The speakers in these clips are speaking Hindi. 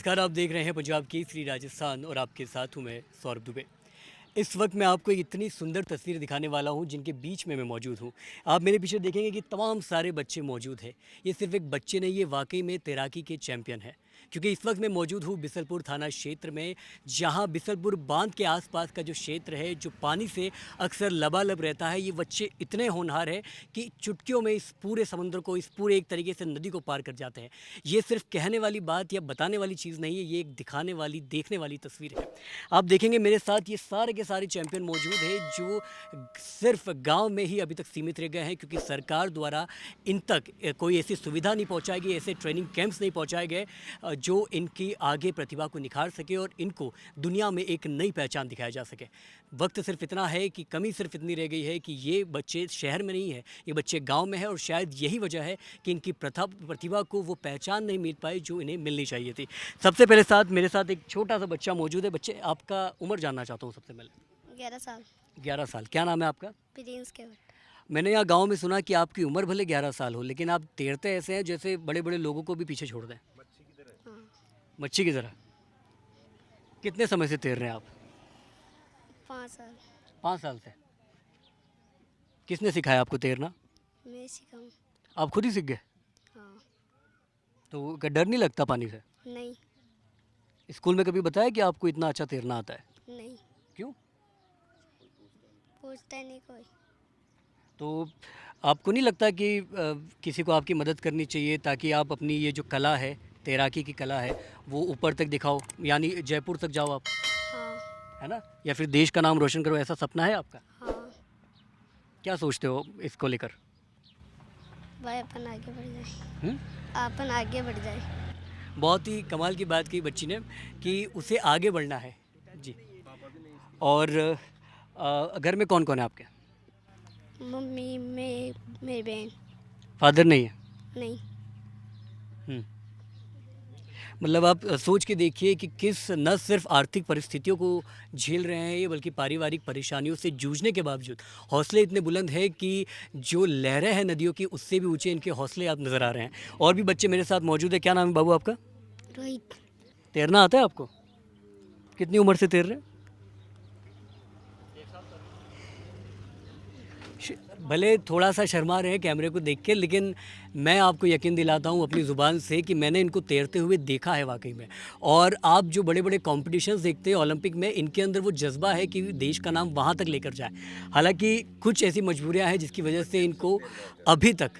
नमस्कार, आप देख रहे हैं पंजाब केसरी राजस्थान और आपके साथ हूँ मैं सौरभ दुबे। इस वक्त मैं आपको एक इतनी सुंदर तस्वीर दिखाने वाला हूँ जिनके बीच में मैं मौजूद हूँ। आप मेरे पीछे देखेंगे कि तमाम सारे बच्चे मौजूद हैं। ये सिर्फ एक बच्चे नहीं, ये वाकई में तैराकी के चैंपियन हैं। क्योंकि इस वक्त मैं मौजूद हूँ बिसलपुर थाना क्षेत्र में, जहाँ बिसलपुर बांध के आसपास का जो क्षेत्र है, जो पानी से अक्सर लबालब रहता है, ये बच्चे इतने होनहार हैं कि चुटकियों में इस पूरे समंदर को, इस पूरे एक तरीके से नदी को पार कर जाते हैं। ये सिर्फ कहने वाली बात या बताने वाली चीज़ नहीं है, ये एक दिखाने वाली, देखने वाली तस्वीर है। आप देखेंगे मेरे साथ ये सारे के सारे चैंपियन मौजूद हैं जो सिर्फ गांव में ही अभी तक सीमित रह गए हैं, क्योंकि सरकार द्वारा इन तक कोई ऐसी सुविधा नहीं पहुंचाई गई, ऐसे ट्रेनिंग कैंप्स नहीं पहुंचाए गए जो इनकी आगे प्रतिभा को निखार सके और इनको दुनिया में एक नई पहचान दिखाया जा सके। वक्त सिर्फ इतना है कि कमी सिर्फ इतनी रह गई है कि ये बच्चे शहर में नहीं है, ये बच्चे गांव में है और शायद यही वजह है कि इनकी प्रतिभा को वो पहचान नहीं मिल पाई जो इन्हें मिलनी चाहिए थी। सबसे पहले मेरे साथ एक छोटा सा बच्चा मौजूद है। बच्चे, आपका उम्र जानना चाहता हूँ सबसे पहले। 11 साल। 11 साल। क्या नाम है आपका? प्रिंस के भट्ट। मैंने यहाँ गांव में सुना कि आपकी उम्र भले 11 साल हो, लेकिन आप तैरते ऐसे हैं जैसे बड़े बड़े लोगों को भी पीछे छोड़ दें। हाँ। मच्छी की तरह। कितने समय से तैर रहे हैं आप? 5 साल। 5 साल से। किसने सिखाया आपको तैरना? मैं सिखाऊं। आप खुद ही सीख गए? हाँ। तो क्या डर नहीं लगता पानी से? नहीं। स्कूल में कभी बताया कि आपको इतना अच्छा तैरना आता है? नहीं। क्यों? पूछता नहीं कोई। तो आपको नहीं लगता कि किसी को आपकी मदद करनी चाहिए ताकि आप अपनी ये जो कला है, तैराकी की कला है, वो ऊपर तक दिखाओ, यानी जयपुर तक जाओ आप, हाँ। है ना? या फिर देश का नाम रोशन करो, ऐसा सपना है आपका? हाँ। क्या सोचते हो इसको लेकर? भाई अपन आगे बढ़ जाए। हम्म? अपन आगे बढ़ जाए। बहुत ही कमाल की बात की बच्ची ने कि उसे आगे बढ़ना है। जी। और घर में कौन कौन है आपके? मम्मी, मैं, मेरी बहन। फादर नहीं है? नहीं। हम्म। मतलब आप सोच के देखिए कि किस न सिर्फ आर्थिक परिस्थितियों को झेल रहे हैं ये, बल्कि पारिवारिक परेशानियों से जूझने के बावजूद हौसले इतने बुलंद है कि जो लहरें हैं नदियों की, उससे भी ऊंचे इनके हौसले आप नज़र आ रहे हैं। और भी बच्चे मेरे साथ मौजूद है। क्या नाम है बाबू आपका? रोहित। तैरना आता है आपको? कितनी उम्र से तैर रहे हैं? भले थोड़ा सा शर्मा रहे हैं कैमरे को देख के, लेकिन मैं आपको यकीन दिलाता हूँ अपनी ज़ुबान से कि मैंने इनको तैरते हुए देखा है वाकई में। और आप जो बड़े बड़े कॉम्पिटिशन्स देखते हैं ओलंपिक में, इनके अंदर वो जज्बा है कि देश का नाम वहाँ तक लेकर जाए। हालांकि कुछ ऐसी मजबूरियाँ हैं जिसकी वजह से इनको अभी तक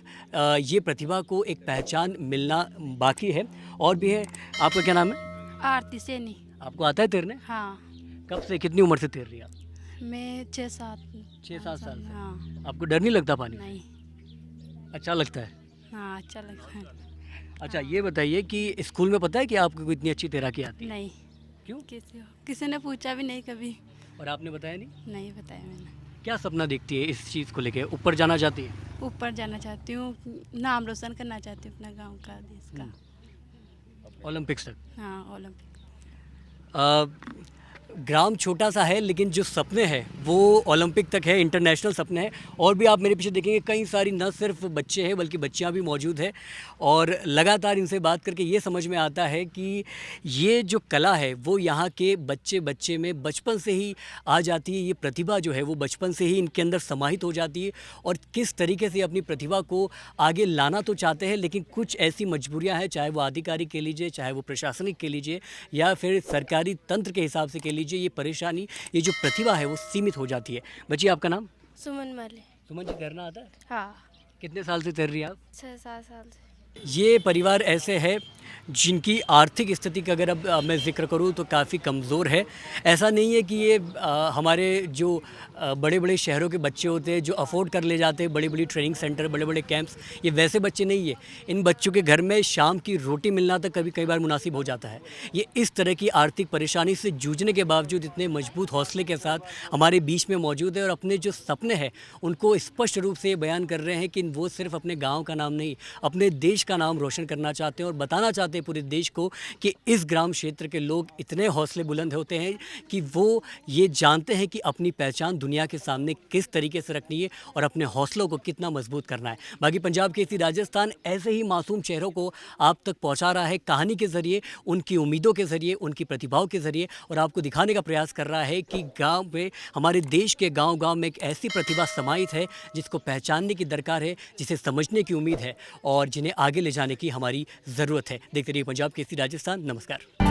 ये प्रतिभा को एक पहचान मिलना बाकी है। और भी है। आपका क्या नाम है? आरती सैनी। आपको आता है तैरने? हाँ। कब से, कितनी उम्र से तैर रही है आप? मैं 6-7 साल से। हाँ। आपको डर नहीं लगता पानी? नहीं। अच्छा लगता है? हाँ, अच्छा लगता है। अच्छा, ये बताइए कि स्कूल में पता है कि आपको इतनी अच्छी तैराकी आती है? नहीं। क्यों? किसी ने पूछा भी नहीं कभी। और आपने बताया नहीं? नहीं बताया मैंने। क्या सपना देखती है इस चीज़ को लेके? ऊपर जाना चाहती है? ऊपर जाना चाहती हूँ, नाम रोशन करना चाहती हूँ अपना गांव का, देश का। ओलंपिक्स तक? हाँ, ओलंपिक। ग्राम छोटा सा है, लेकिन जो सपने हैं वो ओलंपिक तक है, इंटरनेशनल सपने हैं। और भी आप मेरे पीछे देखेंगे कई सारी न सिर्फ बच्चे हैं बल्कि बच्चियां भी मौजूद है। और लगातार इनसे बात करके ये समझ में आता है कि ये जो कला है वो यहाँ के बच्चे में बचपन से ही आ जाती है। ये प्रतिभा जो है वो बचपन से ही इनके अंदर समाहित हो जाती है। और किस तरीके से अपनी प्रतिभा को आगे लाना तो चाहते हैं, लेकिन कुछ ऐसी मजबूरियाँ हैं, चाहे वो आधिकारिक कह लीजिए, चाहे वो प्रशासनिक कह लीजिए, या फिर सरकारी तंत्र के हिसाब से कह लीजिए, ये परेशानी, ये जो प्रतिभा है वो सीमित हो जाती है। बच्ची, आपका नाम? सुमन माले। सुमन जी, तैरना आता है? हाँ। कितने साल से तैर रही हैं आप? 6-7 साल से। ये परिवार ऐसे है जिनकी आर्थिक स्थिति का अगर अब मैं ज़िक्र करूँ तो काफ़ी कमज़ोर है। ऐसा नहीं है कि ये हमारे जो बड़े बड़े शहरों के बच्चे होते हैं जो अफोर्ड कर ले जाते हैं बड़ी बड़ी ट्रेनिंग सेंटर, बड़े बड़े कैंप्स, ये वैसे बच्चे नहीं है। इन बच्चों के घर में शाम की रोटी मिलना तक कई बार मुनासिब हो जाता है। ये इस तरह की आर्थिक परेशानी से जूझने के बावजूद इतने मजबूत हौसले के साथ हमारे बीच में मौजूद है और अपने जो सपने हैं उनको स्पष्ट रूप से बयान कर रहे हैं कि वो सिर्फ अपने गाँव का नाम नहीं, अपने देश का नाम रोशन करना चाहते हैं और बताना चाहते हैं पूरे देश को कि इस ग्राम क्षेत्र के लोग इतने हौसले बुलंद होते हैं कि वो ये जानते हैं कि अपनी पहचान दुनिया के सामने किस तरीके से रखनी है और अपने हौसलों को कितना मजबूत करना है। बाकी पंजाब केसरी राजस्थान ऐसे ही मासूम चेहरों को आप तक पहुंचा रहा है कहानी के ज़रिए, उनकी उम्मीदों के ज़रिए, उनकी प्रतिभाओं के ज़रिए, और आपको दिखाने का प्रयास कर रहा है कि गांव में, हमारे देश के गांव-गांव में एक ऐसी प्रतिभा समाहित है जिसको पहचानने की दरकार है, जिसे समझने की उम्मीद है और जिन्हें आगे ले जाने की हमारी ज़रूरत है। देखते रहिए पंजाब केसरी राजस्थान। नमस्कार।